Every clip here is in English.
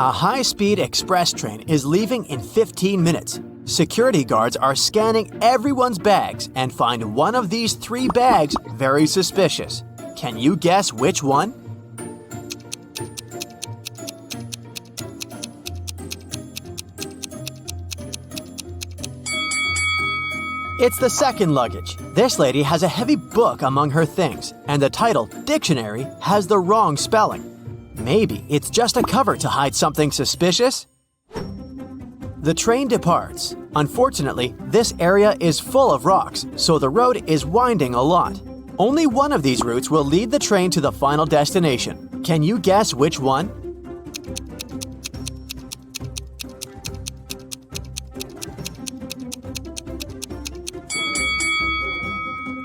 A high-speed express train is leaving in 15 minutes. Security guards are scanning everyone's bags and find one of these 3 bags very suspicious. Can you guess which one? It's the second luggage. This lady has a heavy book among her things, and the title, Dictionary, has the wrong spelling. Maybe it's just a cover to hide something suspicious? The train departs. Unfortunately, this area is full of rocks, so the road is winding a lot. Only one of these routes will lead the train to the final destination. Can you guess which one?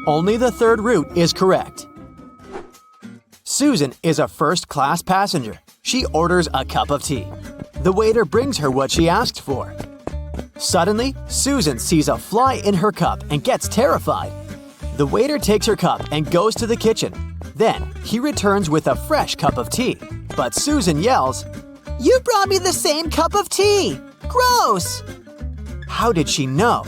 Only the third route is correct. Susan is a first-class passenger. She orders a cup of tea. The waiter brings her what she asked for. Suddenly, Susan sees a fly in her cup and gets terrified. The waiter takes her cup and goes to the kitchen. Then, he returns with a fresh cup of tea. But Susan yells, "You brought me the same cup of tea! Gross!" How did she know?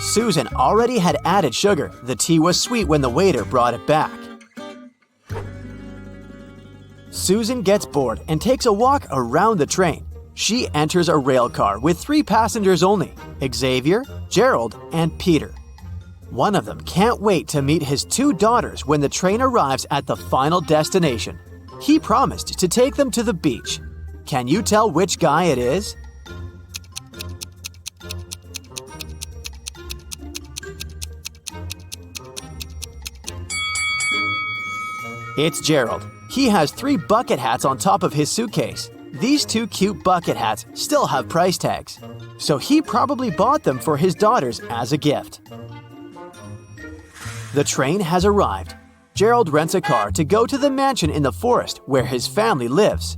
Susan already had added sugar. The tea was sweet when the waiter brought it back. Susan gets bored and takes a walk around the train. She enters a rail car with 3 passengers only: Xavier, Gerald, and Peter. One of them can't wait to meet his 2 daughters when the train arrives at the final destination. He promised to take them to the beach. Can you tell which guy it is? It's Gerald. He has 3 bucket hats on top of his suitcase. These 2 cute bucket hats still have price tags, so he probably bought them for his daughters as a gift. The train has arrived. Gerald rents a car to go to the mansion in the forest where his family lives.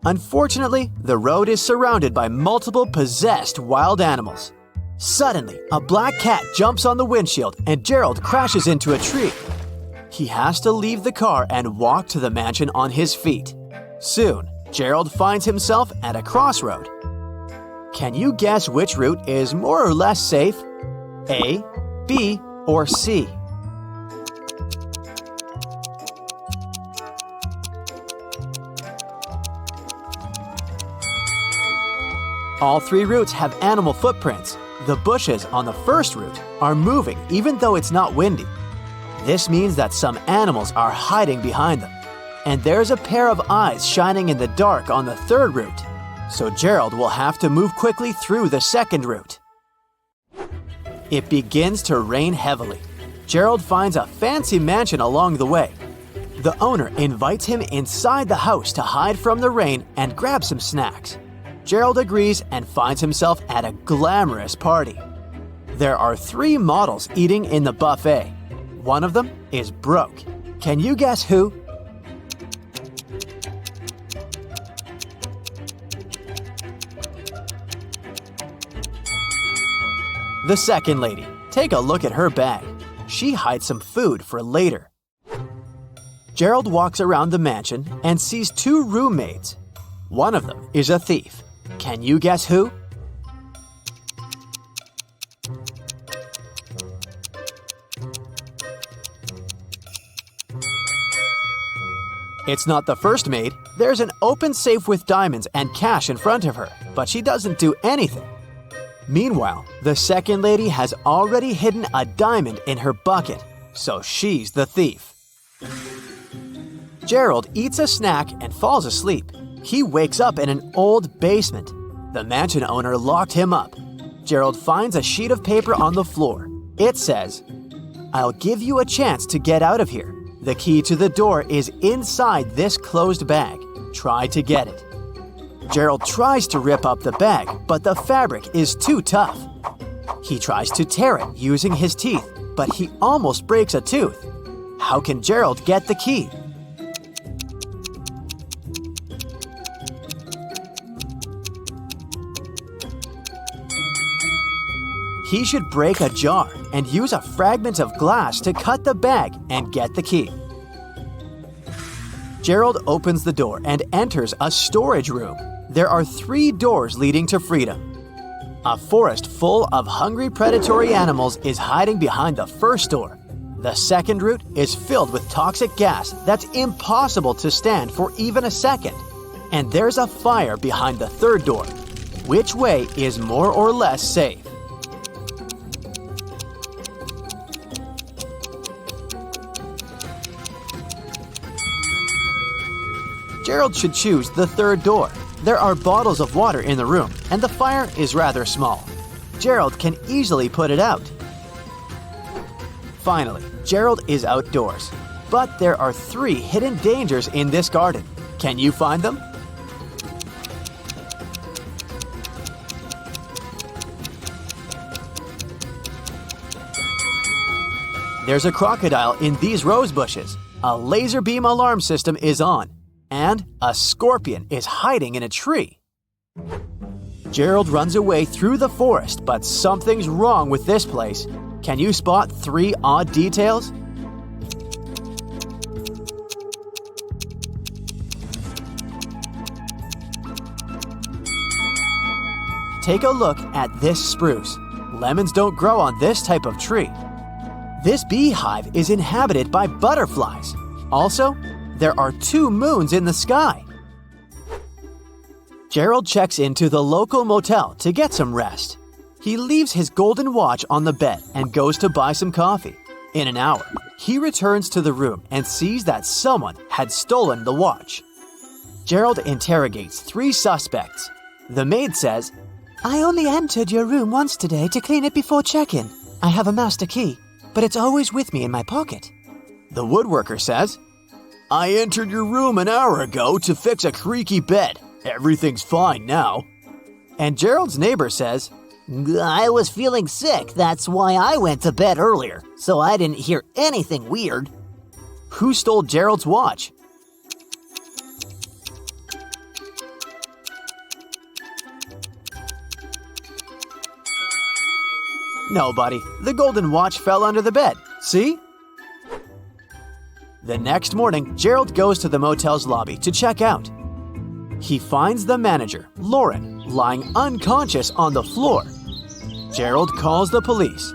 Unfortunately, the road is surrounded by multiple possessed wild animals. Suddenly, a black cat jumps on the windshield and Gerald crashes into a tree. He has to leave the car and walk to the mansion on his feet. Soon, Gerald finds himself at a crossroad. Can you guess which route is more or less safe? A, B, or C? All 3 routes have animal footprints. The bushes on the first route are moving even though it's not windy. This means that some animals are hiding behind them. And there's a pair of eyes shining in the dark on the third route. So Gerald will have to move quickly through the second route. It begins to rain heavily. Gerald finds a fancy mansion along the way. The owner invites him inside the house to hide from the rain and grab some snacks. Gerald agrees and finds himself at a glamorous party. There are 3 models eating in the buffet. One of them is broke. Can you guess who? The second lady. Take a look at her bag. She hides some food for later. Gerald walks around the mansion and sees 2 roommates. One of them is a thief. Can you guess who? It's not the first maid. There's an open safe with diamonds and cash in front of her, but she doesn't do anything. Meanwhile, the second lady has already hidden a diamond in her bucket, so she's the thief. Gerald eats a snack and falls asleep. He wakes up in an old basement. The mansion owner locked him up. Gerald finds a sheet of paper on the floor. It says, "I'll give you a chance to get out of here. The key to the door is inside this closed bag. Try to get it." Gerald tries to rip up the bag, but the fabric is too tough. He tries to tear it using his teeth, but he almost breaks a tooth. How can Gerald get the key? He should break a jar. and use a fragment of glass to cut the bag and get the key. Gerald opens the door and enters a storage room. There are 3 doors leading to freedom. A forest full of hungry predatory animals is hiding behind the first door. The second route is filled with toxic gas that's impossible to stand for even a second. And there's a fire behind the third door. Which way is more or less safe? Gerald should choose the third door. There are bottles of water in the room, and the fire is rather small. Gerald can easily put it out. Finally, Gerald is outdoors. But there are 3 hidden dangers in this garden. Can you find them? There's a crocodile in these rose bushes. A laser beam alarm system is on. And a scorpion is hiding in a tree. Gerald runs away through the forest, but something's wrong with this place. Can you spot 3 odd details? Take a look at this spruce. Lemons don't grow on this type of tree. This beehive is inhabited by butterflies. Also, there are 2 moons in the sky. Gerald checks into the local motel to get some rest. He leaves his golden watch on the bed and goes to buy some coffee. In an hour, he returns to the room and sees that someone had stolen the watch. Gerald interrogates 3 suspects. The maid says, "I only entered your room once today to clean it before check-in. I have a master key, but it's always with me in my pocket." The woodworker says, "I entered your room an hour ago to fix a creaky bed. Everything's fine now." And Gerald's neighbor says, "I was feeling sick, that's why I went to bed earlier, so I didn't hear anything weird." Who stole Gerald's watch? Nobody. The golden watch fell under the bed. See? The next morning, Gerald goes to the motel's lobby to check out. He finds the manager, Lauren, lying unconscious on the floor. Gerald calls the police.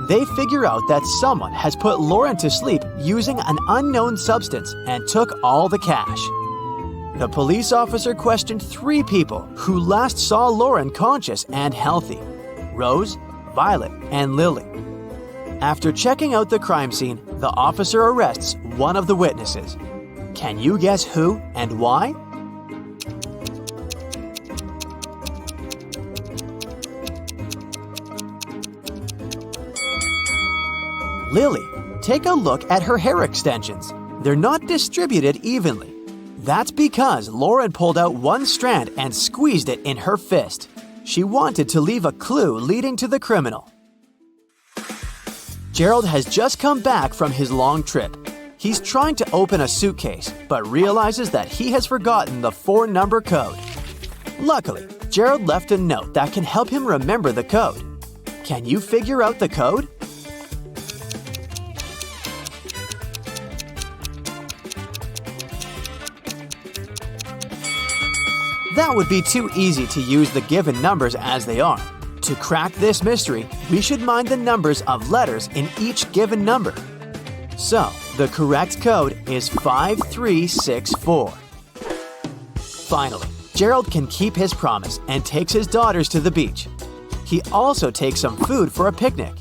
They figure out that someone has put Lauren to sleep using an unknown substance and took all the cash. The police officer questioned 3 people who last saw Lauren conscious and healthy: Rose, Violet, and Lily. After checking out the crime scene, the officer arrests one of the witnesses. Can you guess who and why? Lily. Take a look at her hair extensions. They're not distributed evenly. That's because Lauren pulled out one strand and squeezed it in her fist. She wanted to leave a clue leading to the criminal. Gerald has just come back from his long trip. He's trying to open a suitcase, but realizes that he has forgotten the 4-number code. Luckily, Gerald left a note that can help him remember the code. Can you figure out the code? That would be too easy to use the given numbers as they are. To crack this mystery, we should mind the numbers of letters in each given number. So, the correct code is 5364. Finally, Gerald can keep his promise and takes his daughters to the beach. He also takes some food for a picnic.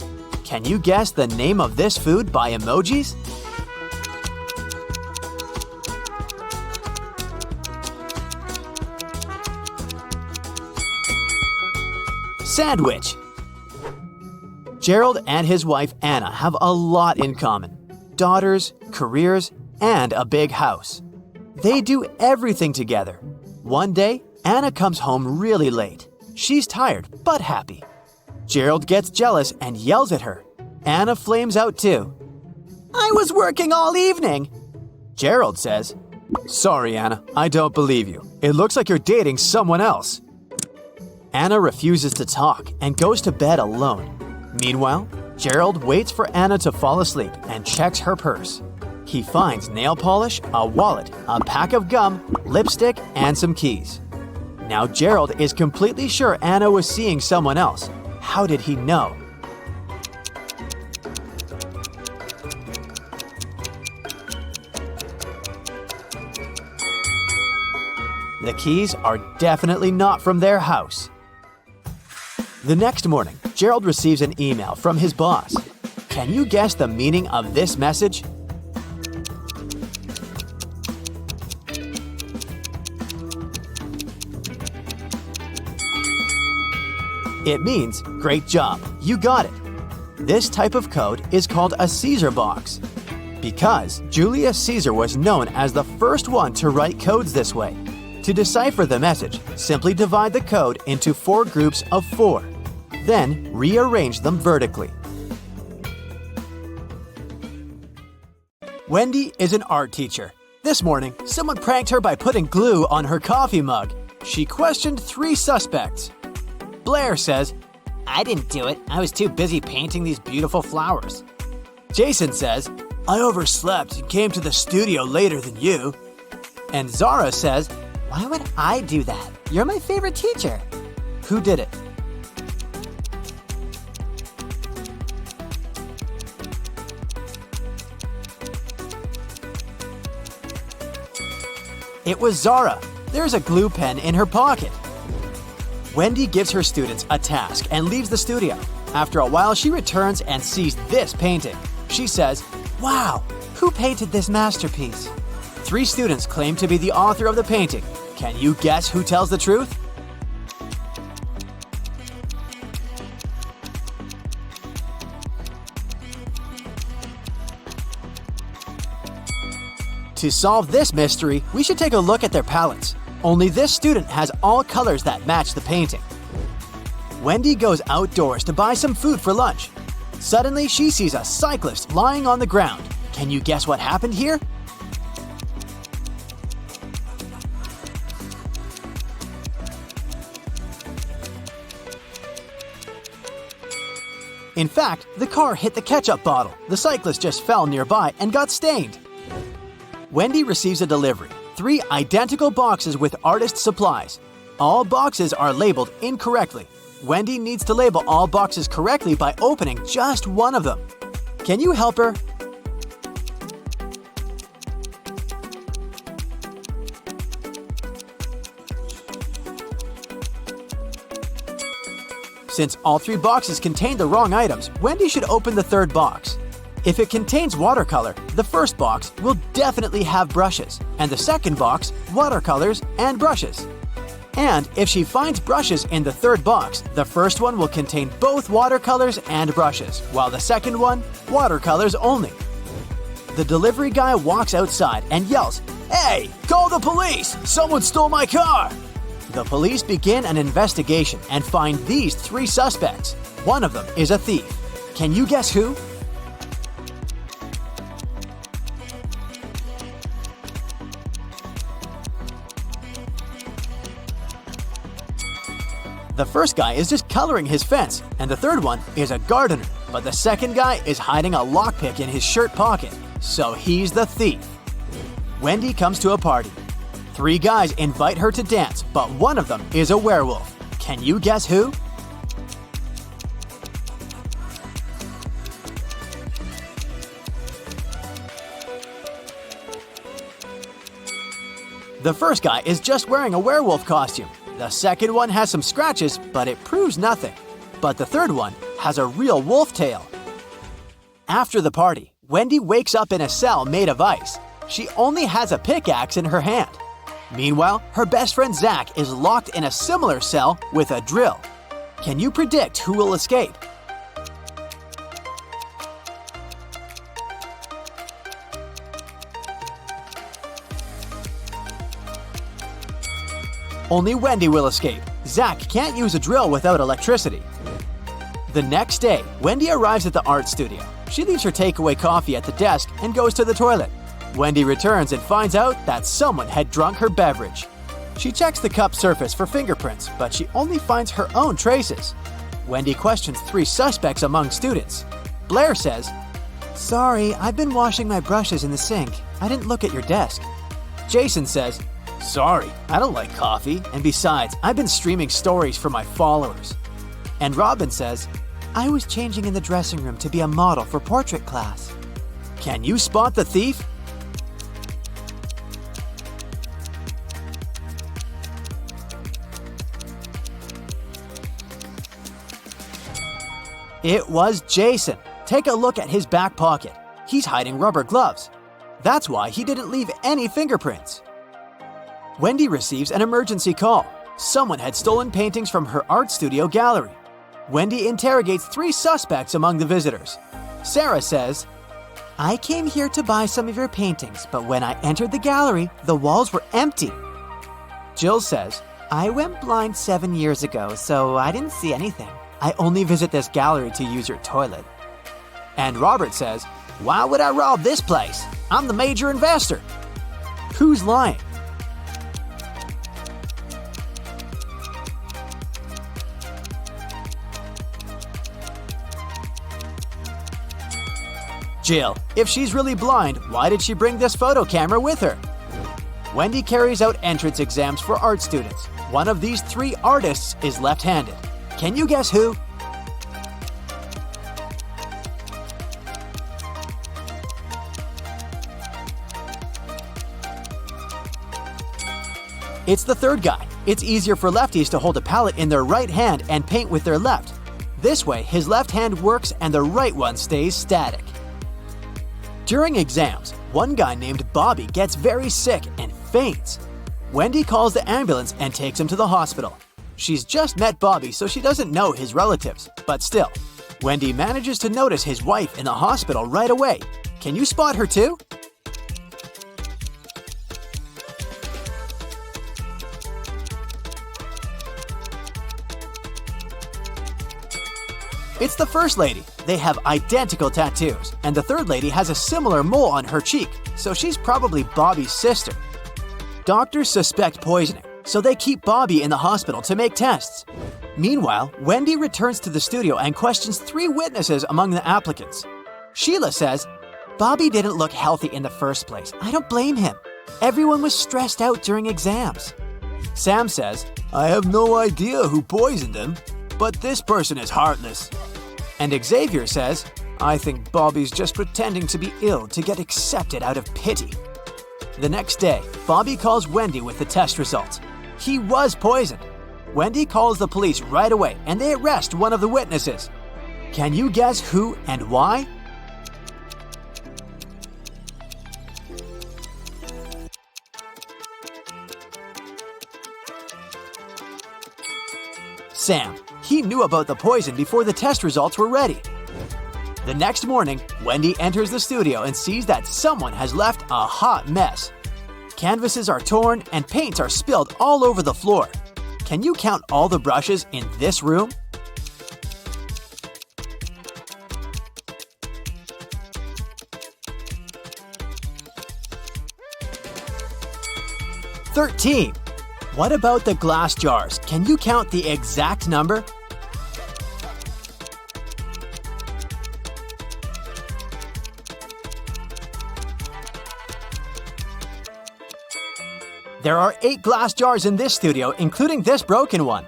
Can you guess the name of this food by emojis? Sandwich. Gerald and his wife Anna have a lot in common: daughters, careers, and a big house. They do everything together. One day, Anna comes home really late. She's tired but happy. Gerald gets jealous and yells at her. Anna flames out too. "I was working all evening." Gerald says, "Sorry, Anna, I don't believe you. It looks like you're dating someone else." Anna refuses to talk and goes to bed alone. Meanwhile, Gerald waits for Anna to fall asleep and checks her purse. He finds nail polish, a wallet, a pack of gum, lipstick, and some keys. Now Gerald is completely sure Anna was seeing someone else. How did he know? The keys are definitely not from their house. The next morning, Gerald receives an email from his boss. Can you guess the meaning of this message? It means, great job, you got it. This type of code is called a Caesar box, because Julius Caesar was known as the first one to write codes this way. To decipher the message, simply divide the code into 4 groups of 4. Then rearrange them vertically. Wendy is an art teacher. This morning, someone pranked her by putting glue on her coffee mug. She questioned 3 suspects. Blair says, I didn't do it. I was too busy painting these beautiful flowers. Jason says, I overslept and came to the studio later than you. And Zara says, Why would I do that? You're my favorite teacher. Who did it? It was Zara. There's a glue pen in her pocket. Wendy gives her students a task and leaves the studio. After a while, she returns and sees this painting. She says, Wow, who painted this masterpiece? 3 students claim to be the author of the painting. Can you guess who tells the truth? To solve this mystery, we should take a look at their palettes. Only this student has all colors that match the painting. Wendy goes outdoors to buy some food for lunch. Suddenly, she sees a cyclist lying on the ground. Can you guess what happened here? In fact, the car hit the ketchup bottle. The cyclist just fell nearby and got stained. Wendy receives a delivery. 3 identical boxes with artist supplies. All boxes are labeled incorrectly. Wendy needs to label all boxes correctly by opening just one of them. Can you help her? Since all 3 boxes contain the wrong items, Wendy should open the 3rd box. If it contains watercolor, the first box will definitely have brushes, and the second box, watercolors and brushes. And if she finds brushes in the 3rd box, the first one will contain both watercolors and brushes, while the second one, watercolors only. The delivery guy walks outside and yells, Hey, call the police! Someone stole my car! The police begin an investigation and find these 3 suspects. One of them is a thief. Can you guess who? The first guy is just coloring his fence, and the 3rd one is a gardener. But the second guy is hiding a lockpick in his shirt pocket, so he's the thief. Wendy comes to a party. 3 guys invite her to dance, but one of them is a werewolf. Can you guess who? The first guy is just wearing a werewolf costume. The second one has some scratches, but it proves nothing. But the 3rd one has a real wolf tail. After the party, Wendy wakes up in a cell made of ice. She only has a pickaxe in her hand. Meanwhile, her best friend Zach is locked in a similar cell with a drill. Can you predict who will escape? Only Wendy will escape. Zach can't use a drill without electricity. The next day, Wendy arrives at the art studio. She leaves her takeaway coffee at the desk and goes to the toilet. Wendy returns and finds out that someone had drunk her beverage. She checks the cup surface for fingerprints, but she only finds her own traces. Wendy questions 3 suspects among students. Blair says, "Sorry, I've been washing my brushes in the sink. I didn't look at your desk." Jason says, "Sorry, I don't like coffee, and besides, I've been streaming stories for my followers." And Robin says, "I was changing in the dressing room to be a model for portrait class." Can you spot the thief? It was Jason. Take a look at his back pocket. He's hiding rubber gloves. That's why he didn't leave any fingerprints. Wendy receives an emergency call. Someone had stolen paintings from her art studio gallery. Wendy interrogates 3 suspects among the visitors. Sarah says, "I came here to buy some of your paintings, but when I entered the gallery, the walls were empty." Jill says, "I went blind 7 years ago, so I didn't see anything. I only visit this gallery to use your toilet." And Robert says, "Why would I rob this place? I'm the major investor." Who's lying? Jill. If she's really blind, why did she bring this photo camera with her? Wendy carries out entrance exams for art students. One of these 3 artists is left-handed. Can you guess who? It's the third guy. It's easier for lefties to hold a palette in their right hand and paint with their left. This way, his left hand works and the right one stays static. During exams, one guy named Bobby gets very sick and faints. Wendy calls the ambulance and takes him to the hospital. She's just met Bobby, so she doesn't know his relatives, but still. Wendy manages to notice his wife in the hospital right away. Can you spot her too? It's the first lady. They have identical tattoos, and the third lady has a similar mole on her cheek, so she's probably Bobby's sister. Doctors suspect poisoning, so they keep Bobby in the hospital to make tests. Meanwhile, Wendy returns to the studio and questions 3 witnesses among the applicants. Sheila says, "Bobby didn't look healthy in the first place. I don't blame him. Everyone was stressed out during exams." Sam says, "I have no idea who poisoned him, but this person is heartless." And Xavier says, "I think Bobby's just pretending to be ill to get accepted out of pity." The next day, Bobby calls Wendy with the test results. He was poisoned. Wendy calls the police right away and they arrest one of the witnesses. Can you guess who and why? Sam. He knew about the poison before the test results were ready. The next morning, Wendy enters the studio and sees that someone has left a hot mess. Canvases are torn and paints are spilled all over the floor. Can you count all the brushes in this room? "13. What about the glass jars? Can you count the exact number? There are 8 glass jars in this studio, including this broken one.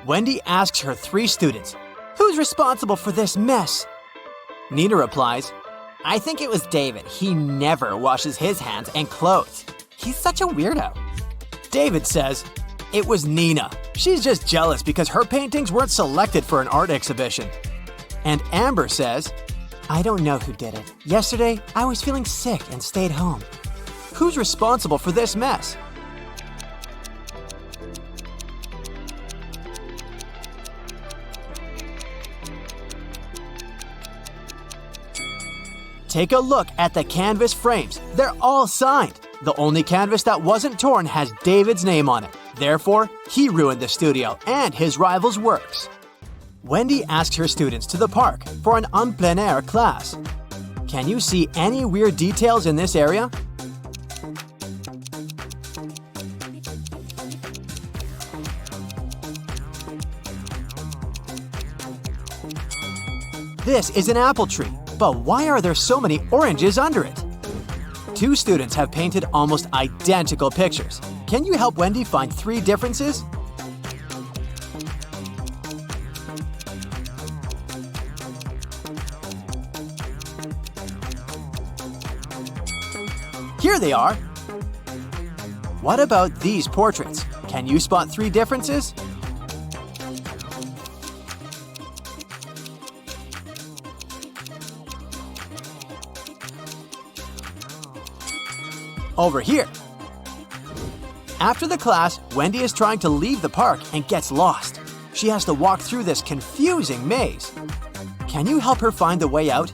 Wendy asks her 3 students, "Who's responsible for this mess?" Nina replies, "I think it was David. He never washes his hands and clothes. He's such a weirdo." David says, "It was Nina. She's just jealous because her paintings weren't selected for an art exhibition." And Amber says, "I don't know who did it. Yesterday, I was feeling sick and stayed home." Who's responsible for this mess? Take a look at the canvas frames. They're all signed. The only canvas that wasn't torn has David's name on it. Therefore, he ruined the studio and his rival's works. Wendy asks her students to the park for an en plein air class. Can you see any weird details in this area? This is an apple tree, but why are there so many oranges under it? Two students have painted almost identical pictures. Can you help Wendy find 3 differences? Here they are! What about these portraits? Can you spot 3 differences? Over here. After the class, Wendy is trying to leave the park and gets lost. She has to walk through this confusing maze. Can you help her find the way out?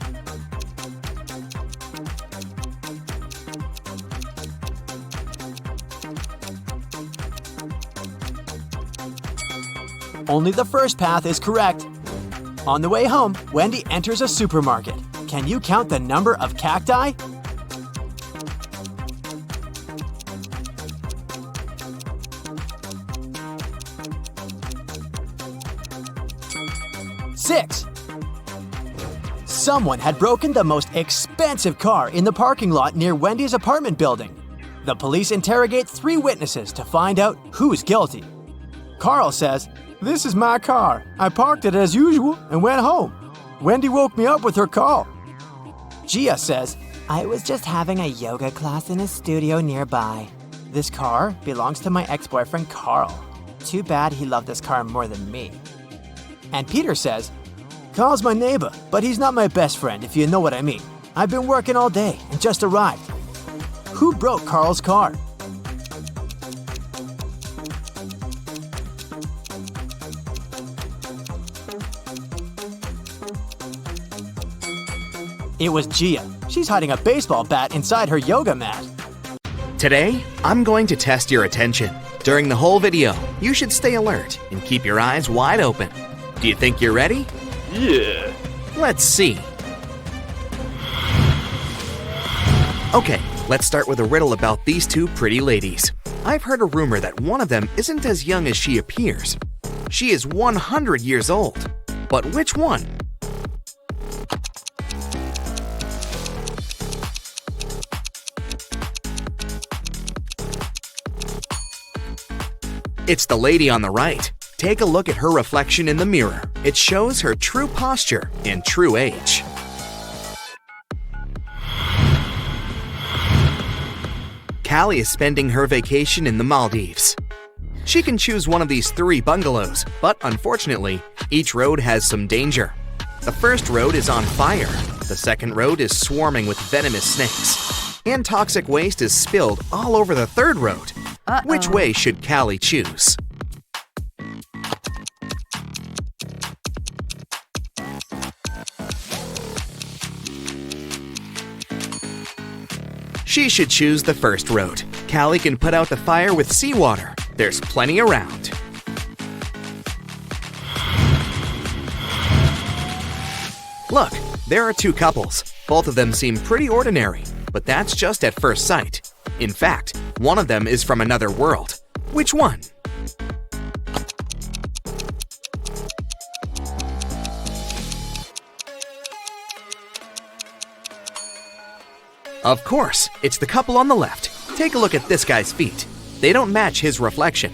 Only the first path is correct. On the way home, Wendy enters a supermarket. Can you count the number of cacti? Six. Someone had broken the most expensive car in the parking lot near Wendy's apartment building. The police interrogate 3 witnesses to find out who's guilty. Carl says, "This is my car. I parked it as usual and went home. Wendy woke me up with her call." Gia says, "I was just having a yoga class in a studio nearby. This car belongs to my ex-boyfriend Carl. Too bad he loved this car more than me." And Peter says, "Carl's my neighbor, but he's not my best friend, if you know what I mean. I've been working all day and just arrived." Who broke Carl's car? It was Gia. She's hiding a baseball bat inside her yoga mat. Today, I'm going to test your attention. During the whole video, you should stay alert and keep your eyes wide open. Do you think you're ready? Yeah. Let's see. Okay, let's start with a riddle about these 2 pretty ladies. I've heard a rumor that one of them isn't as young as she appears. She is 100 years old. But which one? It's the lady on the right. Take a look at her reflection in the mirror. It shows her true posture and true age. Callie is spending her vacation in the Maldives. She can choose one of these 3 bungalows, but unfortunately, each road has some danger. The first road is on fire. The second road is swarming with venomous snakes. And toxic waste is spilled all over the third road. Which way should Callie choose? She should choose the first road. Callie can put out the fire with seawater. There's plenty around. Look, there are 2 couples. Both of them seem pretty ordinary, but that's just at first sight. In fact, one of them is from another world. Which one? Of course, it's the couple on the left. Take a look at this guy's feet. They don't match his reflection.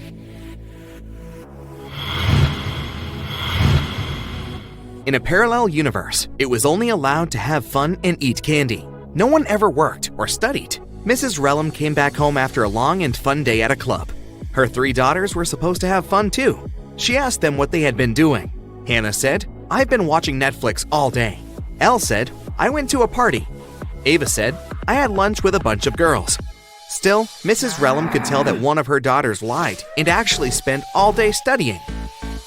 In a parallel universe, it was only allowed to have fun and eat candy. No one ever worked or studied. Mrs. Relum came back home after a long and fun day at a club. Her 3 daughters were supposed to have fun too. She asked them what they had been doing. Hannah said, "I've been watching Netflix all day." Elle said, "I went to a party." Ava said, "I had lunch with a bunch of girls." Still, Mrs. Relum could tell that one of her daughters lied and actually spent all day studying.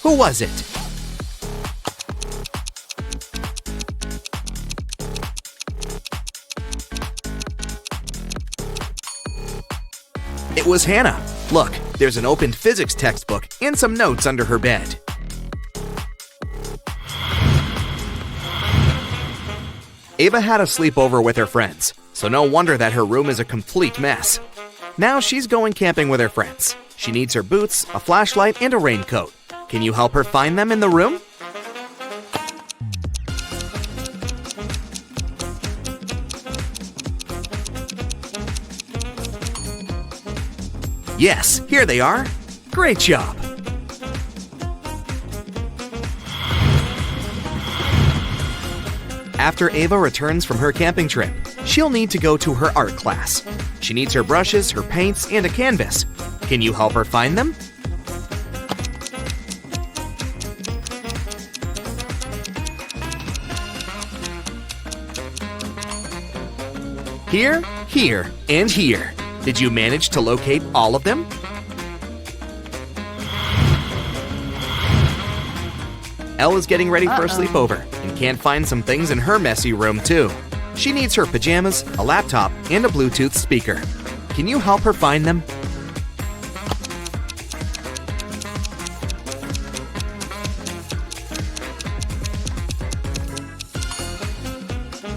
Who was it? It was Hannah. Look, there's an opened physics textbook and some notes under her bed. Ava had a sleepover with her friends, so no wonder that her room is a complete mess. Now she's going camping with her friends. She needs her boots, a flashlight, and a raincoat. Can you help her find them in the room? Yes, here they are. Great job. After Ava returns from her camping trip, she'll need to go to her art class. She needs her brushes, her paints, and a canvas. Can you help her find them? Here, here, and here. Did you manage to locate all of them? Elle is getting ready for a sleepover and can't find some things in her messy room too. She needs her pajamas, a laptop, and a Bluetooth speaker. Can you help her find them?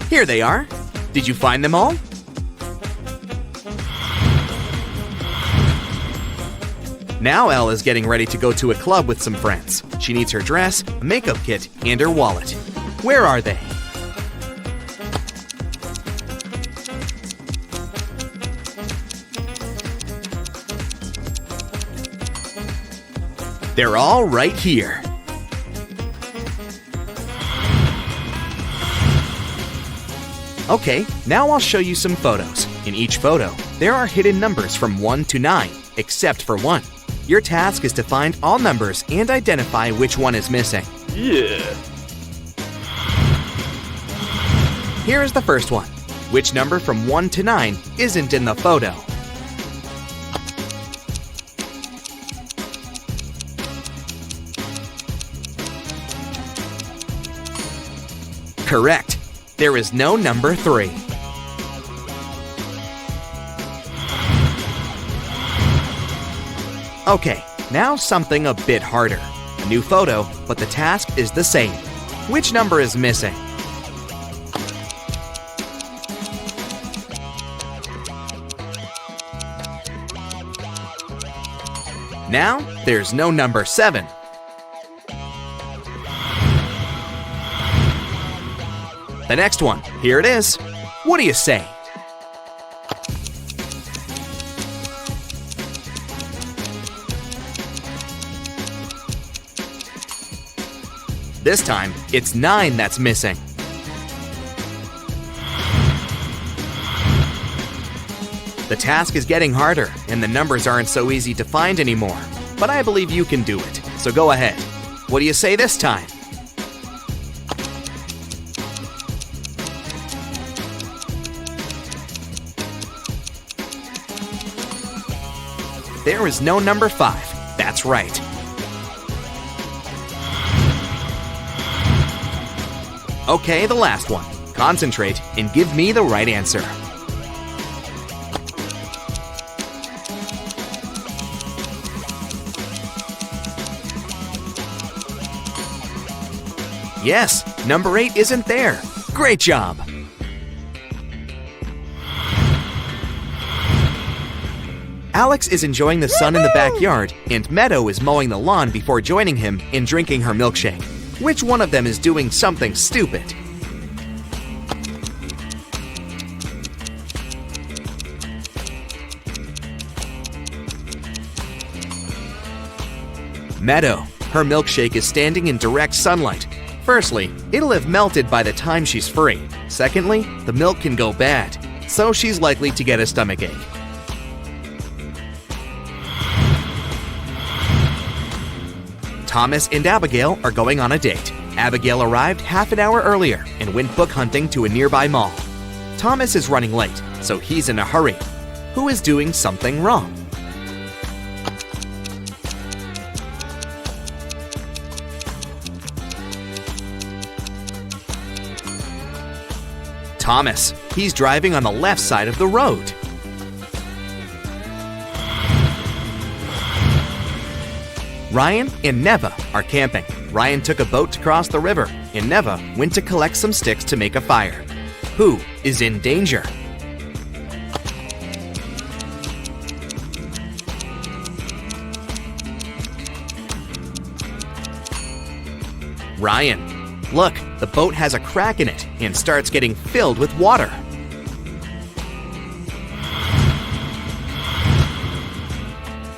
Here they are. Did you find them all? Now Elle is getting ready to go to a club with some friends. She needs her dress, a makeup kit, and her wallet. Where are they? They're all right here. Okay, now I'll show you some photos. In each photo, there are hidden numbers from 1 to 9, except for 1. Your task is to find all numbers and identify which one is missing. Yeah. Here is the first one. Which number from 1 to 9 isn't in the photo? Correct. There is no number 3. Okay, now something a bit harder. A new photo, but the task is the same. Which number is missing? Now, there's no number 7. The next one, here it is. What do you say? This time, it's 9 that's missing. The task is getting harder, and the numbers aren't so easy to find anymore. But I believe you can do it, so go ahead. What do you say this time? There is no number 5. That's right. Okay, the last one. Concentrate and give me the right answer. Yes, number 8 isn't there. Great job! Alex is enjoying the sun in the backyard, and Meadow is mowing the lawn before joining him and drinking her milkshake. Which one of them is doing something stupid? Meadow. Her milkshake is standing in direct sunlight. Firstly, it'll have melted by the time she's free. Secondly, the milk can go bad, so she's likely to get a stomachache. Thomas and Abigail are going on a date. Abigail arrived half an hour earlier and went book hunting to a nearby mall. Thomas is running late, so he's in a hurry. Who is doing something wrong? Thomas. He's driving on the left side of the road. Ryan and Neva are camping. Ryan took a boat to cross the river, and Neva went to collect some sticks to make a fire. Who is in danger? Ryan. Look, the boat has a crack in it and starts getting filled with water.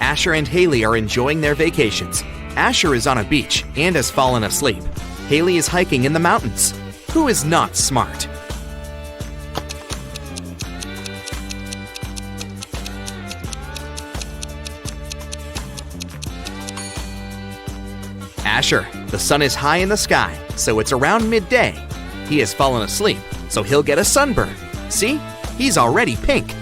Asher and Haley are enjoying their vacations. Asher is on a beach and has fallen asleep. Haley is hiking in the mountains. Who is not smart? Asher, the sun is high in the sky, so it's around midday. He has fallen asleep, so he'll get a sunburn. See? He's already pink.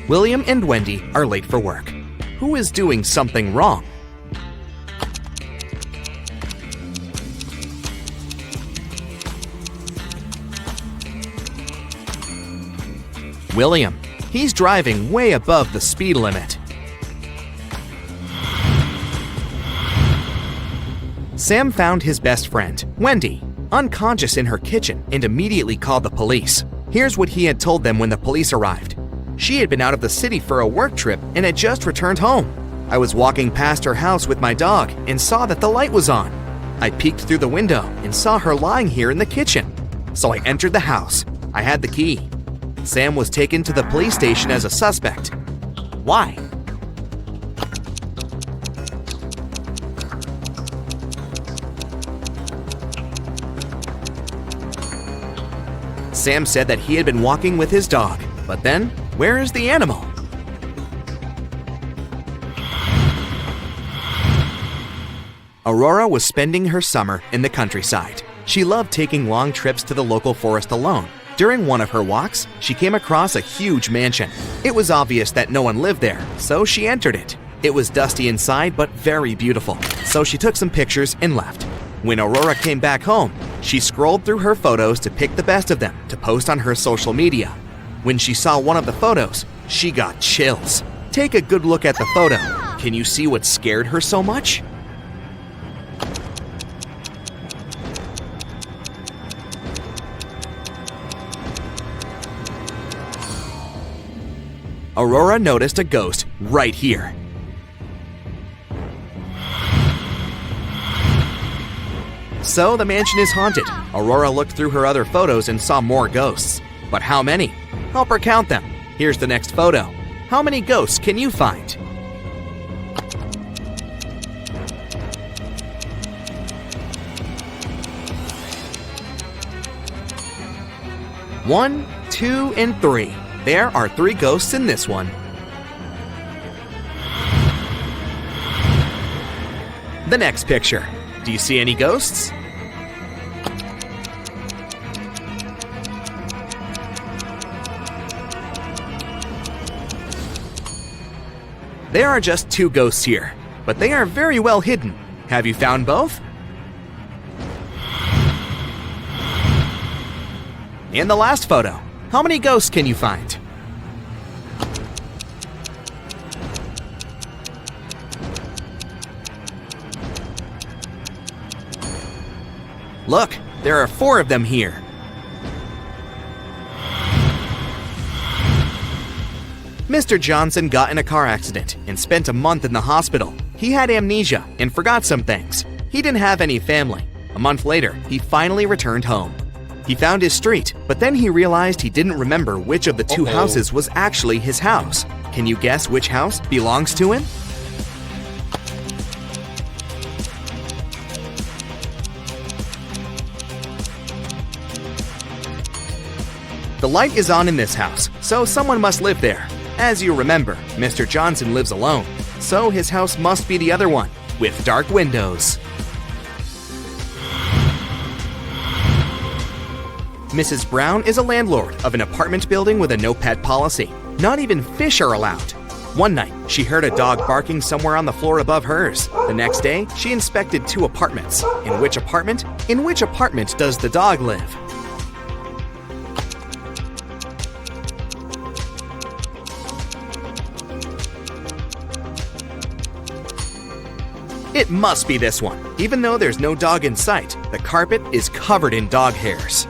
William and Wendy are late for work. Who is doing something wrong? William. He's driving way above the speed limit. Sam found his best friend, Wendy, unconscious in her kitchen and immediately called the police. Here's what he had told them when the police arrived. She had been out of the city for a work trip and had just returned home. I was walking past her house with my dog and saw that the light was on. I peeked through the window and saw her lying here in the kitchen. So I entered the house. I had the key. Sam was taken to the police station as a suspect. Why? Sam said that he had been walking with his dog, but then, where is the animal? Aurora was spending her summer in the countryside. She loved taking long trips to the local forest alone. During one of her walks, she came across a huge mansion. It was obvious that no one lived there, so she entered it. It was dusty inside, but very beautiful, so she took some pictures and left. When Aurora came back home, she scrolled through her photos to pick the best of them to post on her social media. When she saw one of the photos, she got chills. Take a good look at the photo. Can you see what scared her so much? Aurora noticed a ghost right here. So the mansion is haunted. Aurora looked through her other photos and saw more ghosts. But how many? Help her count them. Here's the next photo. How many ghosts can you find? One, 2, and 3. There are 3 ghosts in this one. The next picture. Do you see any ghosts? There are just 2 ghosts here, but they are very well hidden. Have you found both? And the last photo. How many ghosts can you find? Look, there are 4 of them here. Mr. Johnson got in a car accident and spent a month in the hospital. He had amnesia and forgot some things. He didn't have any family. A month later, he finally returned home. He found his street, but then he realized he didn't remember which of the 2 houses was actually his house. Can you guess which house belongs to him? The light is on in this house, so someone must live there. As you remember, Mr. Johnson lives alone, so his house must be the other one, with dark windows. Mrs. Brown is a landlord of an apartment building with a no-pet policy. Not even fish are allowed. One night, she heard a dog barking somewhere on the floor above hers. The next day, she inspected 2 apartments. In which apartment does the dog live? It must be this one. Even though there's no dog in sight, the carpet is covered in dog hairs.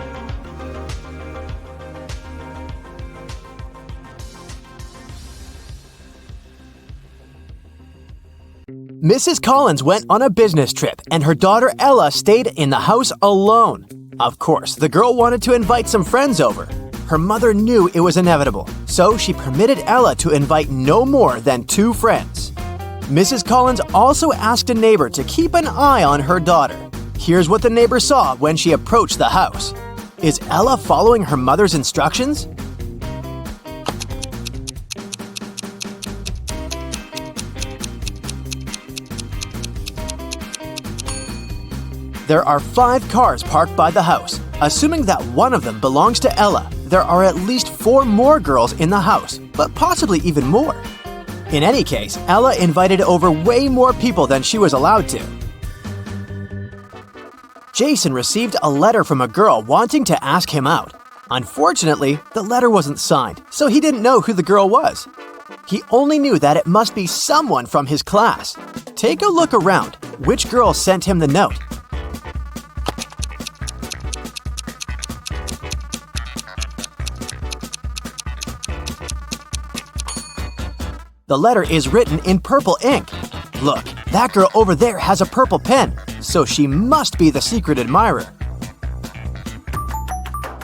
Mrs. Collins went on a business trip, and her daughter Ella stayed in the house alone. Of course, the girl wanted to invite some friends over. Her mother knew it was inevitable, so she permitted Ella to invite no more than 2 friends. Mrs. Collins also asked a neighbor to keep an eye on her daughter. Here's what the neighbor saw when she approached the house. Is Ella following her mother's instructions? There are 5 cars parked by the house. Assuming that one of them belongs to Ella, there are at least 4 more girls in the house, but possibly even more. In any case, Ella invited over way more people than she was allowed to. Jason received a letter from a girl wanting to ask him out. Unfortunately, the letter wasn't signed, so he didn't know who the girl was. He only knew that it must be someone from his class. Take a look around. Which girl sent him the note? The letter is written in purple ink. Look, that girl over there has a purple pen, so she must be the secret admirer.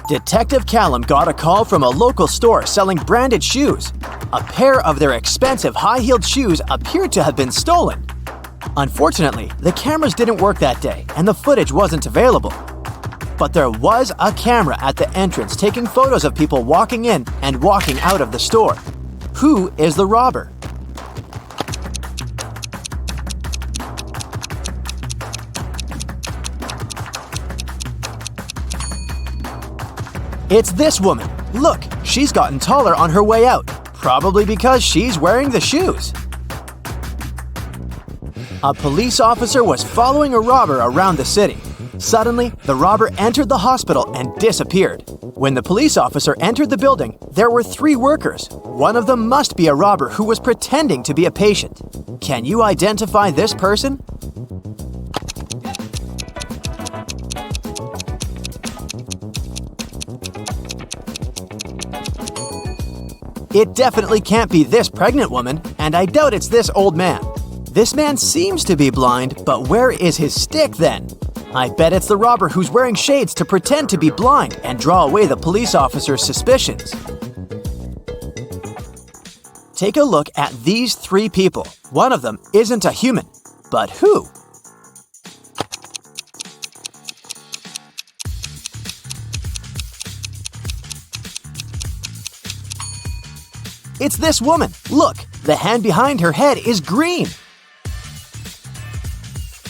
Detective Callum got a call from a local store selling branded shoes. A pair of their expensive high-heeled shoes appeared to have been stolen. Unfortunately, the cameras didn't work that day and the footage wasn't available. But there was a camera at the entrance taking photos of people walking in and walking out of the store. Who is the robber? It's this woman. Look, she's gotten taller on her way out, probably because she's wearing the shoes. A police officer was following a robber around the city. Suddenly, the robber entered the hospital and disappeared. When the police officer entered the building, there were 3 workers. One of them must be a robber who was pretending to be a patient. Can you identify this person? It definitely can't be this pregnant woman, and I doubt it's this old man. This man seems to be blind, but where is his stick then? I bet it's the robber who's wearing shades to pretend to be blind and draw away the police officer's suspicions. Take a look at these 3 people. One of them isn't a human, but who? It's this woman. Look, the hand behind her head is green.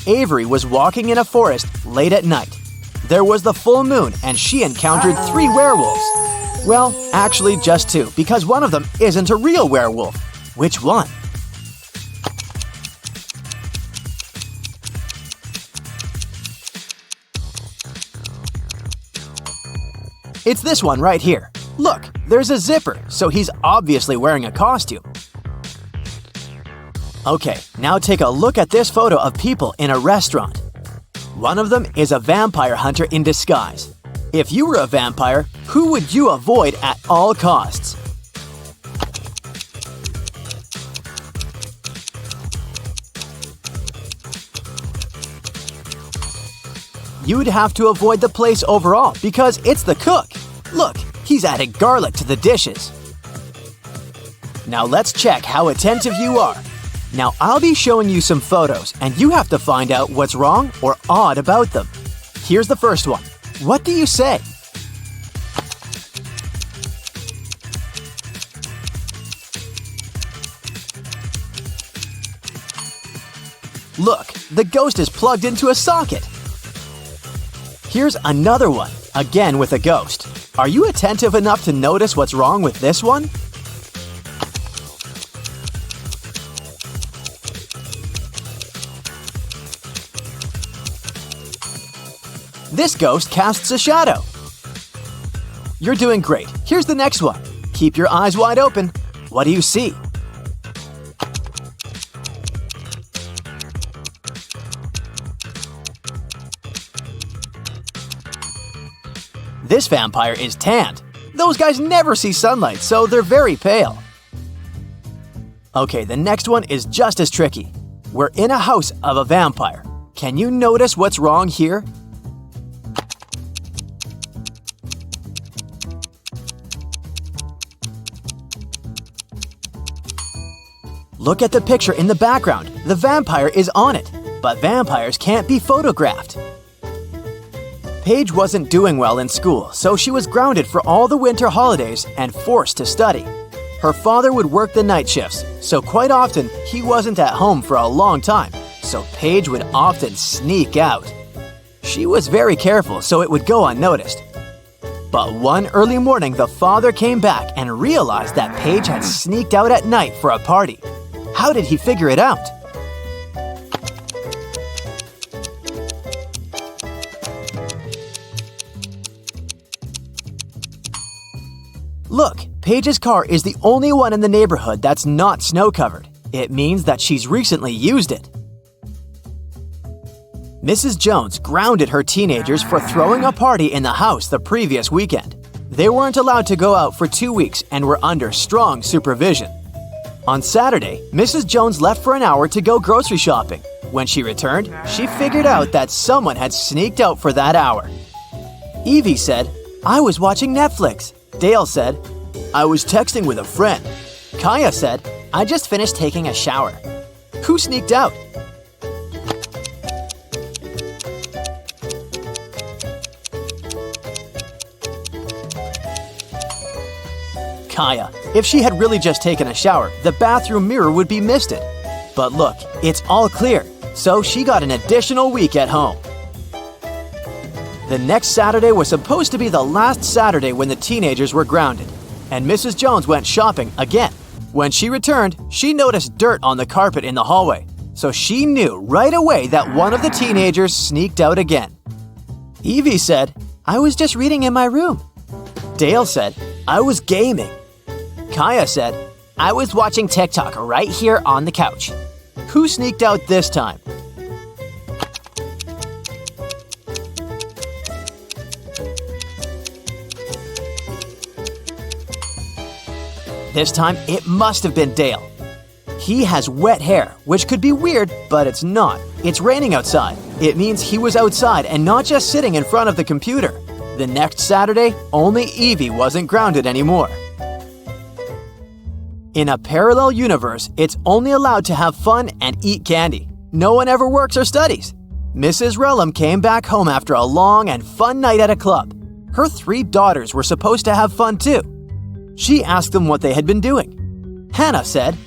Avery was walking in a forest late at night. There was the full moon and she encountered 3 werewolves. Well, actually just 2, because one of them isn't a real werewolf. Which one? It's this one right here. Look, there's a zipper, so he's obviously wearing a costume. Okay, now take a look at this photo of people in a restaurant. One of them is a vampire hunter in disguise. If you were a vampire, who would you avoid at all costs? You'd have to avoid the place overall because it's the cook. Look, he's adding garlic to the dishes. Now let's check how attentive you are. Now I'll be showing you some photos and you have to find out what's wrong or odd about them. Here's the first one. What do you say? Look, the ghost is plugged into a socket. Here's another one, again with a ghost. Are you attentive enough to notice what's wrong with this one? This ghost casts a shadow. You're doing great. Here's the next one. Keep your eyes wide open. What do you see? This vampire is tanned. Those guys never see sunlight, so they're very pale. Okay, the next one is just as tricky. We're in a house of a vampire. Can you notice what's wrong here? Look at the picture in the background. The vampire is on it, but vampires can't be photographed. Paige wasn't doing well in school, so she was grounded for all the winter holidays and forced to study. Her father would work the night shifts, so quite often he wasn't at home for a long time, so Paige would often sneak out. She was very careful so it would go unnoticed. But one early morning, the father came back and realized that Paige had sneaked out at night for a party. How did he figure it out? Look, Paige's car is the only one in the neighborhood that's not snow-covered. It means that she's recently used it. Mrs. Jones grounded her teenagers for throwing a party in the house the previous weekend. They weren't allowed to go out for 2 weeks and were under strong supervision. On Saturday, Mrs. Jones left for an hour to go grocery shopping. When she returned, she figured out that someone had sneaked out for that hour. Evie said, "I was watching Netflix." Dale said, "I was texting with a friend." Kaya said, "I just finished taking a shower." Who sneaked out? Kaya. If she had really just taken a shower, the bathroom mirror would be misted. But look, it's all clear, so she got an additional week at home. The next Saturday was supposed to be the last Saturday when the teenagers were grounded, and Mrs. Jones went shopping again. When she returned, she noticed dirt on the carpet in the hallway, so she knew right away that one of the teenagers sneaked out again. Evie said, "I was just reading in my room." Dale said, "I was gaming." Kaya said, "I was watching TikTok right here on the couch." Who sneaked out this time? This time, it must have been Dale. He has wet hair, which could be weird, but it's not. It's raining outside. It means he was outside and not just sitting in front of the computer. The next Saturday, only Evie wasn't grounded anymore. In a parallel universe, it's only allowed to have fun and eat candy. No one ever works or studies. Mrs. Rellum came back home after a long and fun night at a club. Her 3 daughters were supposed to have fun too. She asked them what they had been doing. Hannah said,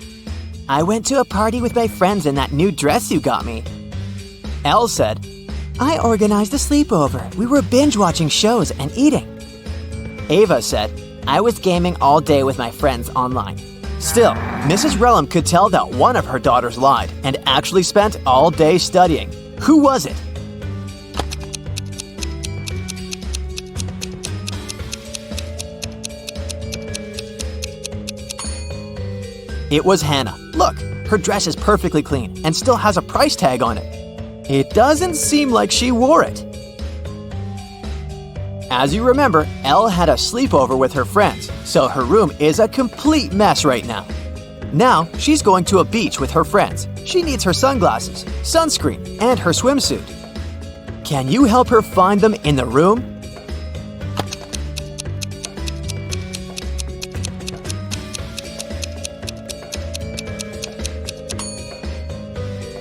"I went to a party with my friends in that new dress you got me." Elle said, "I organized a sleepover. We were binge-watching shows and eating." Ava said, "I was gaming all day with my friends online." Still, Mrs. Rellum could tell that one of her daughters lied and actually spent all day studying. Who was it? It was Hannah. Look, her dress is perfectly clean and still has a price tag on it. It doesn't seem like she wore it. As you remember, Elle had a sleepover with her friends, so her room is a complete mess right now. Now, she's going to a beach with her friends. She needs her sunglasses, sunscreen, and her swimsuit. Can you help her find them in the room?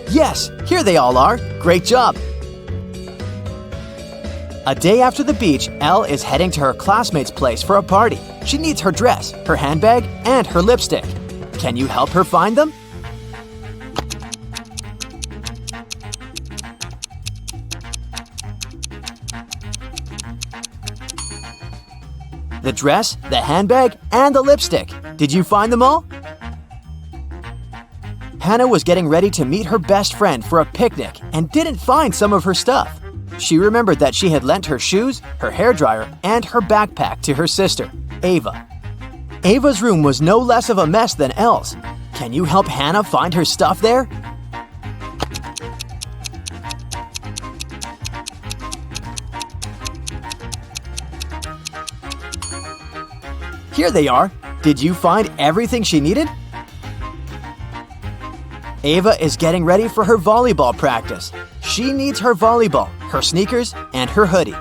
Yes, here they all are. Great job. A day after the beach, Elle is heading to her classmate's place for a party. She needs her dress, her handbag, and her lipstick. Can you help her find them? The dress, the handbag, and the lipstick. Did you find them all? Hannah was getting ready to meet her best friend for a picnic and didn't find some of her stuff. She remembered that she had lent her shoes, her hairdryer, and her backpack to her sister, Ava. Ava's room was no less of a mess than Elle's. Can you help Hannah find her stuff there? Here they are. Did you find everything she needed? Ava is getting ready for her volleyball practice. She needs her volleyball, her sneakers, and her hoodie.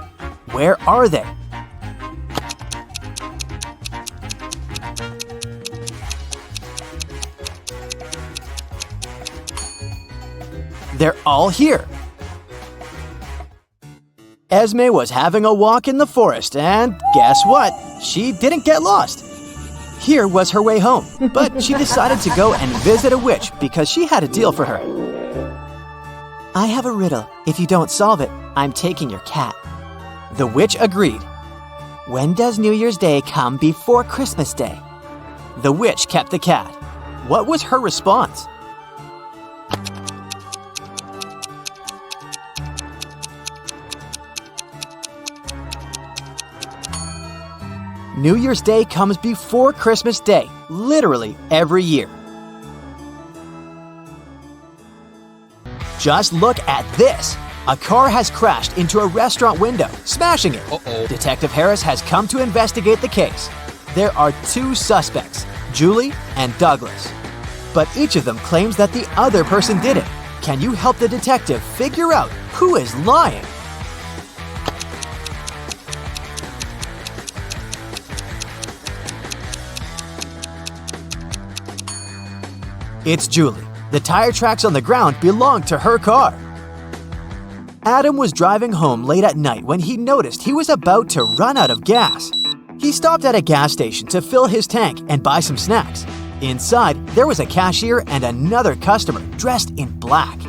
Where are they? They're all here. Esme was having a walk in the forest, and guess what? She didn't get lost. Here was her way home, but she decided to go and visit a witch because she had a deal for her. I have a riddle. If you don't solve it, I'm taking your cat. The witch agreed. When does New Year's Day come before Christmas Day? The witch kept the cat. What was her response? New Year's Day comes before Christmas Day, literally every year. Just look at this. A car has crashed into a restaurant window, smashing it. Uh-oh. Detective Harris has come to investigate the case. There are two suspects, Julie and Douglas. But each of them claims that the other person did it. Can you help the detective figure out who is lying? It's Julie. The tire tracks on the ground belonged to her car. Adam was driving home late at night when he noticed he was about to run out of gas. He stopped at a gas station to fill his tank and buy some snacks. Inside, there was a cashier and another customer dressed in black.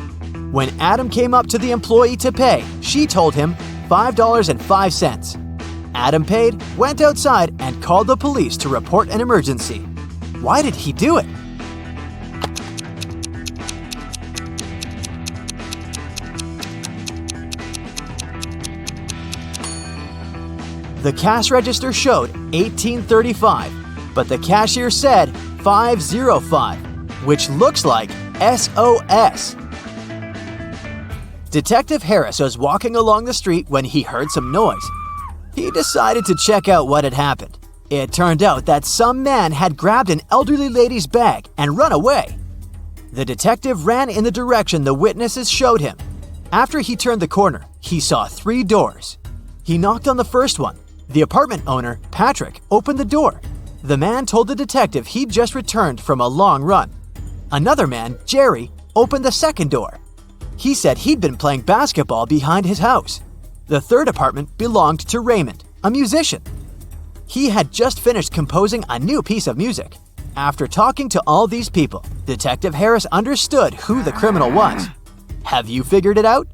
When Adam came up to the employee to pay, she told him $5.05. Adam paid, went outside, and called the police to report an emergency. Why did he do it? The cash register showed $18.35, but the cashier said $5.05, which looks like SOS. Detective Harris was walking along the street when he heard some noise. He decided to check out what had happened. It turned out that some man had grabbed an elderly lady's bag and run away. The detective ran in the direction the witnesses showed him. After he turned the corner, he saw 3 doors. He knocked on the first one. The apartment owner, Patrick, opened the door. The man told the detective he'd just returned from a long run. Another man, Jerry, opened the second door. He said he'd been playing basketball behind his house. The third apartment belonged to Raymond, a musician. He had just finished composing a new piece of music. After talking to all these people, Detective Harris understood who the criminal was. Have you figured it out?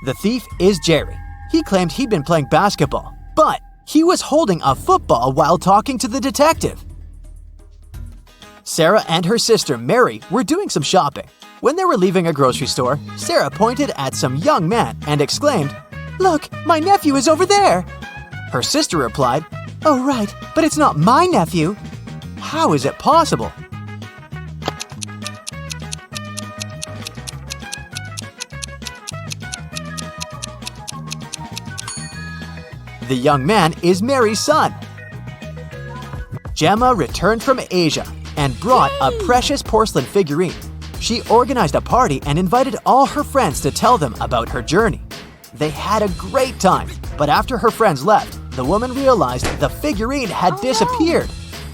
The thief is Jerry. He claimed he'd been playing basketball, but he was holding a football while talking to the detective. Sarah and her sister Mary were doing some shopping. When they were leaving a grocery store, Sarah pointed at some young man and exclaimed, "Look, my nephew is over there!" Her sister replied, "Oh right, but it's not my nephew." How is it possible? The young man is Mary's son. Gemma returned from Asia and brought a precious porcelain figurine. She organized a party and invited all her friends to tell them about her journey. They had a great time, but after her friends left, the woman realized the figurine had disappeared.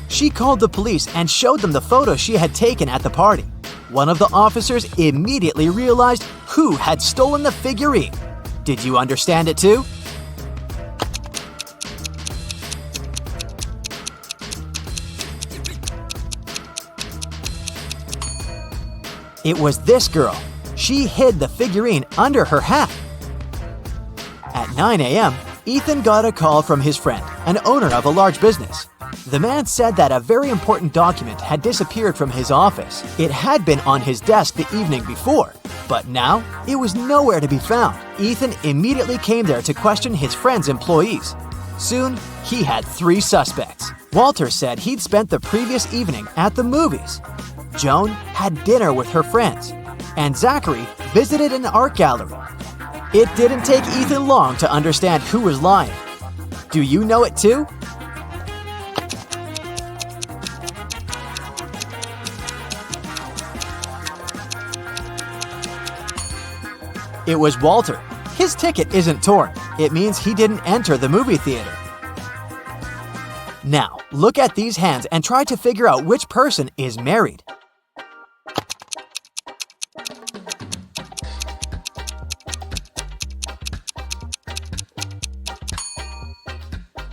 She called the police and showed them the photos she had taken at the party. One of the officers immediately realized who had stolen the figurine. Did you understand it too? It was this girl. She hid the figurine under her hat. At 9 a.m., Ethan got a call from his friend, an owner of a large business. The man said that a very important document had disappeared from his office. It had been on his desk the evening before, but now it was nowhere to be found. Ethan immediately came there to question his friend's employees. Soon, he had 3 suspects. Walter said he'd spent the previous evening at the movies. Joan had dinner with her friends, and Zachary visited an art gallery. It didn't take Ethan long to understand who was lying. Do you know it too? It was Walter. His ticket isn't torn. It means he didn't enter the movie theater. Now, look at these hands and try to figure out which person is married.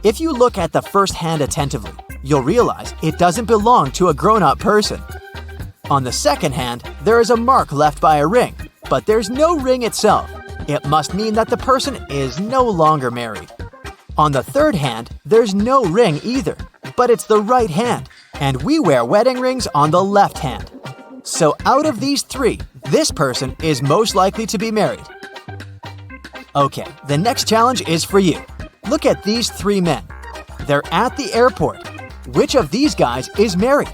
If you look at the first hand attentively, you'll realize it doesn't belong to a grown-up person. On the second hand, there is a mark left by a ring, but there's no ring itself. It must mean that the person is no longer married. On the third hand, there's no ring either, but it's the right hand, and we wear wedding rings on the left hand. So out of these three, this person is most likely to be married. Okay, the next challenge is for you. Look at these three men. They're at the airport. Which of these guys is married?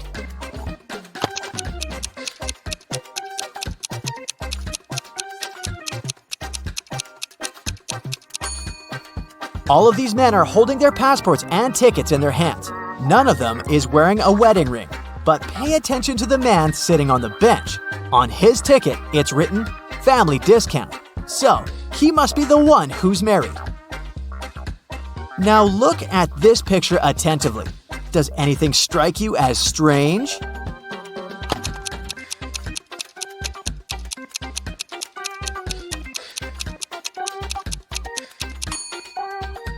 All of these men are holding their passports and tickets in their hands. None of them is wearing a wedding ring. But pay attention to the man sitting on the bench. On his ticket, it's written, "Family discount." So, he must be the one who's married. Now look at this picture attentively. Does anything strike you as strange?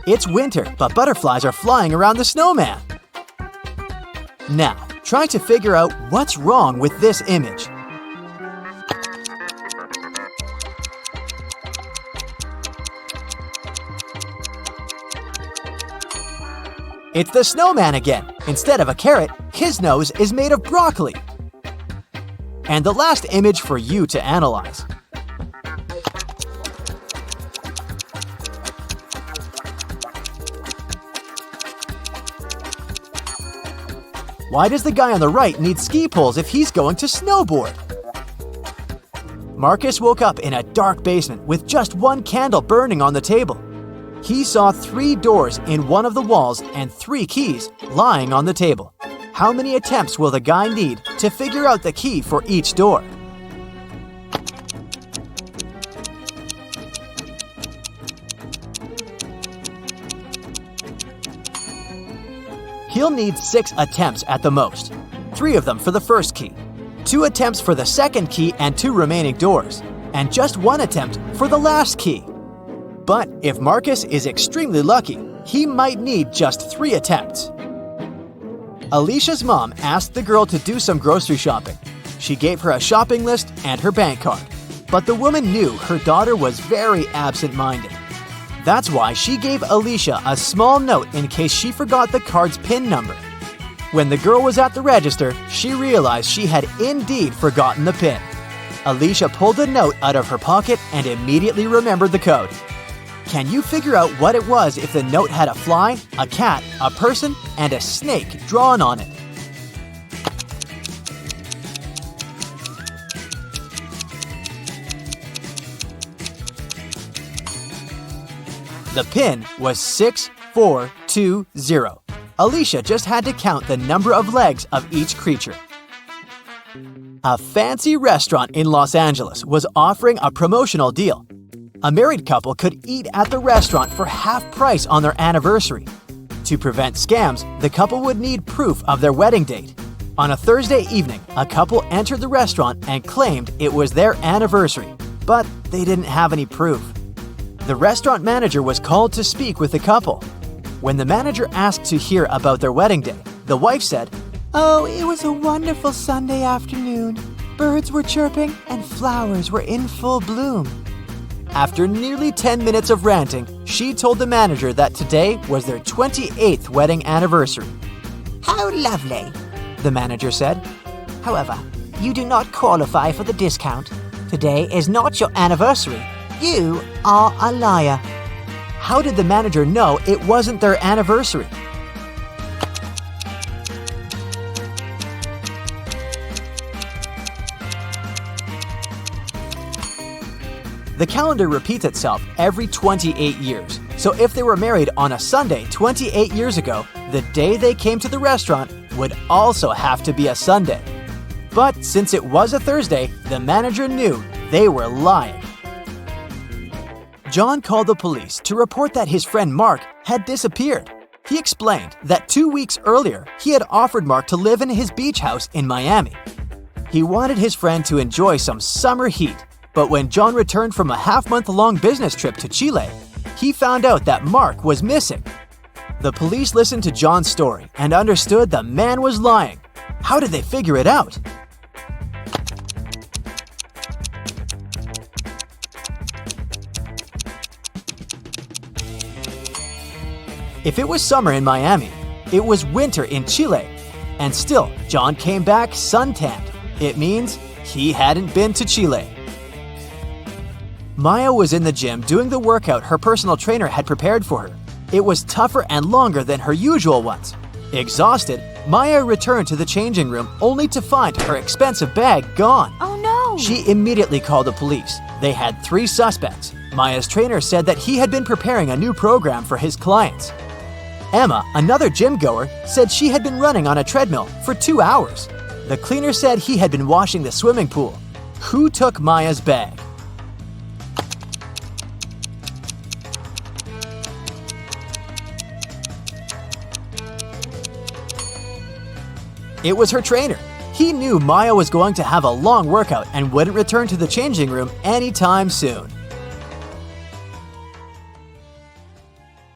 It's winter, but butterflies are flying around the snowman. Now, try to figure out what's wrong with this image. It's the snowman again. Instead of a carrot, his nose is made of broccoli. And the last image for you to analyze. Why does the guy on the right need ski poles if he's going to snowboard? Marcus woke up in a dark basement with just one candle burning on the table. He saw 3 doors in one of the walls and 3 keys lying on the table. How many attempts will the guy need to figure out the key for each door? He'll need 6 attempts at the most, 3 of them for the first key, 2 attempts for the second key and 2 remaining doors, and just 1 attempt for the last key. But if Marcus is extremely lucky, he might need just 3 attempts. Alicia's mom asked the girl to do some grocery shopping. She gave her a shopping list and her bank card. But the woman knew her daughter was very absent-minded. That's why she gave Alicia a small note in case she forgot the card's PIN number. When the girl was at the register, she realized she had indeed forgotten the PIN. Alicia pulled the note out of her pocket and immediately remembered the code. Can you figure out what it was if the note had a fly, a cat, a person, and a snake drawn on it? The PIN was 6420. Alicia just had to count the number of legs of each creature. A fancy restaurant in Los Angeles was offering a promotional deal. A married couple could eat at the restaurant for half price on their anniversary. To prevent scams, the couple would need proof of their wedding date. On a Thursday evening, a couple entered the restaurant and claimed it was their anniversary, but they didn't have any proof. The restaurant manager was called to speak with the couple. When the manager asked to hear about their wedding day, the wife said, "Oh, it was a wonderful Sunday afternoon. Birds were chirping and flowers were in full bloom." After nearly 10 minutes of ranting, she told the manager that today was their 28th wedding anniversary. How lovely, The manager said. However, you do not qualify for the discount. Today is not your anniversary. You are a liar. How did the manager know it wasn't their anniversary? The calendar repeats itself every 28 years. So if they were married on a Sunday 28 years ago, the day they came to the restaurant would also have to be a Sunday. But since it was a Thursday, the manager knew they were lying. John called the police to report that his friend Mark had disappeared. He explained that 2 weeks earlier, he had offered Mark to live in his beach house in Miami. He wanted his friend to enjoy some summer heat, but when John returned from a half-month-long business trip to Chile, he found out that Mark was missing. The police listened to John's story and understood the man was lying. How did they figure it out? If it was summer in Miami, it was winter in Chile. And still, John came back suntanned. It means he hadn't been to Chile. Maya was in the gym doing the workout her personal trainer had prepared for her. It was tougher and longer than her usual ones. Exhausted, Maya returned to the changing room only to find her expensive bag gone. Oh no! She immediately called the police. They had 3 suspects. Maya's trainer said that he had been preparing a new program for his clients. Emma, another gym goer, said she had been running on a treadmill for 2 hours. The cleaner said he had been washing the swimming pool. Who took Maya's bag? It was her trainer. He knew Maya was going to have a long workout and wouldn't return to the changing room anytime soon.